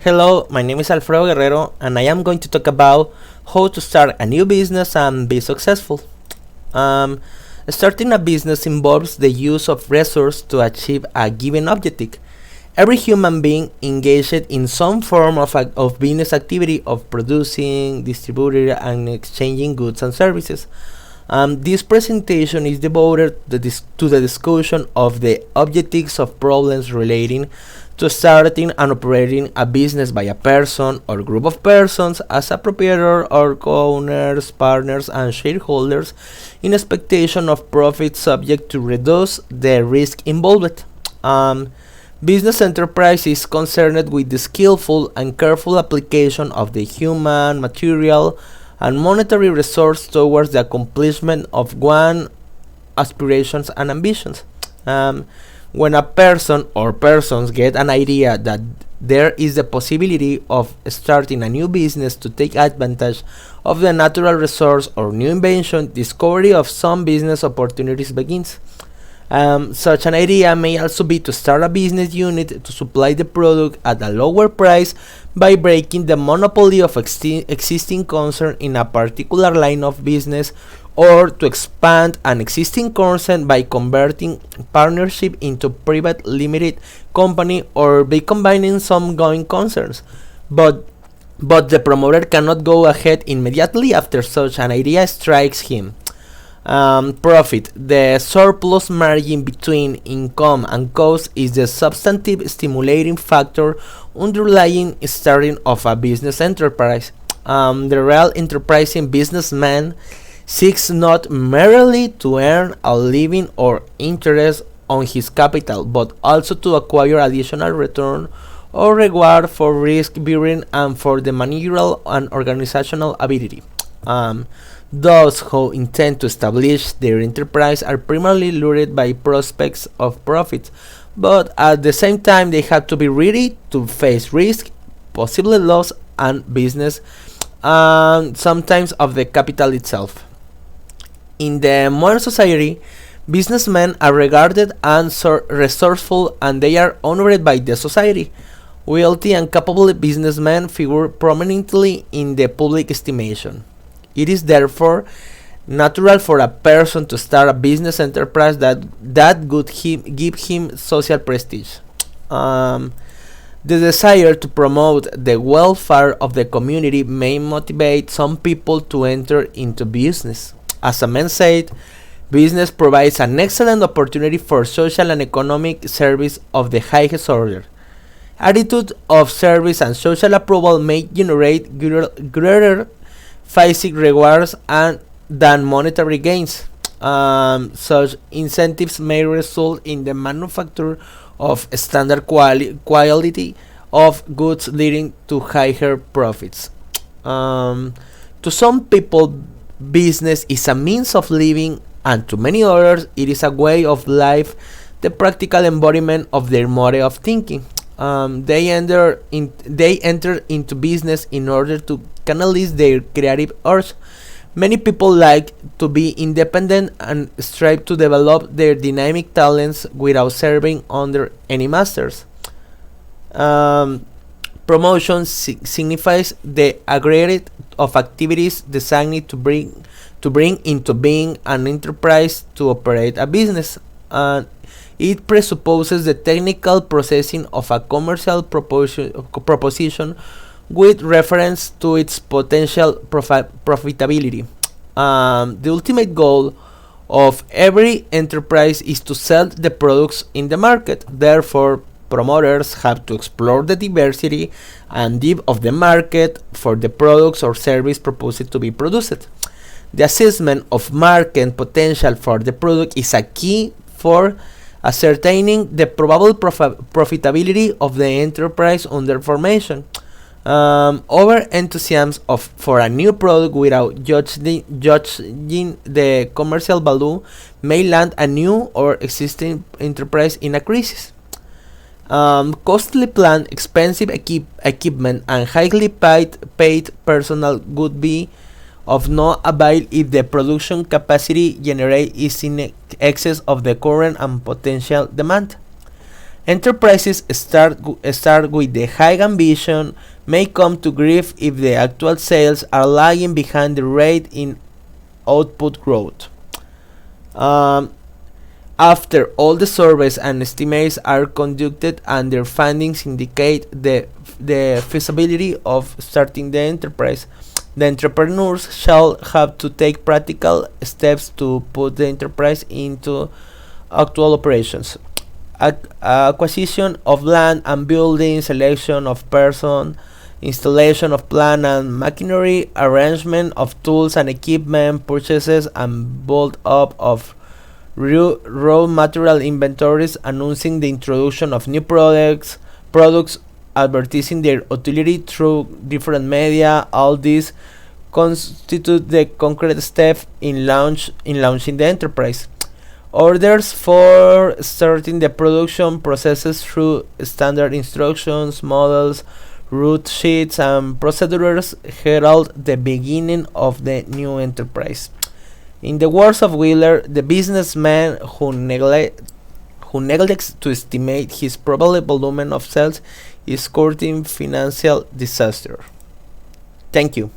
Hello, my name is Alfredo Guerrero, and I am going to talk about how to start a new business and be successful. Um, Starting a business involves the use of resources to achieve a given objective. Every human being engaged in some form of business activity of producing, distributing, and exchanging goods and services. This presentation is devoted to the discussion of the objectives of problems relating to starting and operating a business by a person or group of persons as a proprietor or co-owners, partners, and shareholders in expectation of profit subject to reduce the risk involved. Business enterprise is concerned with the skillful and careful application of the human, material, and monetary resource towards the accomplishment of one aspirations and ambitions. When a person or persons get an idea that there is the possibility of starting a new business to take advantage of the natural resource or new invention, discovery of some business opportunities begins. Such an idea may also be to start a business unit to supply the product at a lower price by breaking the monopoly of existing concern in a particular line of business, or to expand an existing concern by converting partnership into private limited company, or by combining some going concerns. But the promoter cannot go ahead immediately after such an idea strikes him. Profit. The surplus margin between income and cost is the substantive stimulating factor underlying starting of a business enterprise. The real enterprising businessman seeks not merely to earn a living or interest on his capital, but also to acquire additional return or reward for risk bearing and for the managerial and organizational ability. Those who intend to establish their enterprise are primarily lured by prospects of profit, but at the same time they have to be ready to face risk, possible loss, and business, and sometimes of the capital itself. In the modern society, businessmen are regarded as resourceful, and they are honored by the society. Wealthy and capable businessmen figure prominently in the public estimation. It is therefore natural for a person to start a business enterprise that would give him social prestige. The desire to promote the welfare of the community may motivate some people to enter into business. As a man said, business provides an excellent opportunity for social and economic service of the highest order. Attitude of service and social approval may generate greater physical rewards than monetary gains. Such incentives may result in the manufacture of standard quality of goods, leading to higher profits. To some people, business is a means of living, and to many others, it is a way of life, the practical embodiment of their mode of thinking. They enter into business in order to canalize their creative urge. Many people like to be independent and strive to develop their dynamic talents without serving under any masters. Promotion signifies the aggregate of activities designed to bring into being an enterprise to operate a business. It presupposes the technical processing of a commercial proposition with reference to its potential profitability. The ultimate goal of every enterprise is to sell the products in the market. Therefore, promoters have to explore the diversity and depth of the market for the products or service proposed to be produced. The assessment of market potential for the product is a key for ascertaining the probable profitability of the enterprise under formation. Over enthusiasm for a new product without judging the commercial value may land a new or existing enterprise in a crisis. Costly plant, expensive equipment, and highly paid personnel would be of no avail if the production capacity generated is in excess of the current and potential demand. Enterprises start with the high ambition, may come to grief if the actual sales are lagging behind the rate in output growth. Um, After all the surveys and estimates are conducted and their findings indicate the feasibility of starting the enterprise, the entrepreneurs shall have to take practical steps to put the enterprise into actual operations. Acquisition of land and building, selection of person, installation of plant and machinery, arrangement of tools and equipment, purchases and build up of raw material inventories, announcing the introduction of new products, advertising their utility through different media. All these constitute the concrete step in launching the enterprise. Orders for starting the production processes through standard instructions, models, route sheets, and procedures herald the beginning of the new enterprise. In the words of Wheeler, the businessman who neglects to estimate his probable volume of sales is courting financial disaster. Thank you.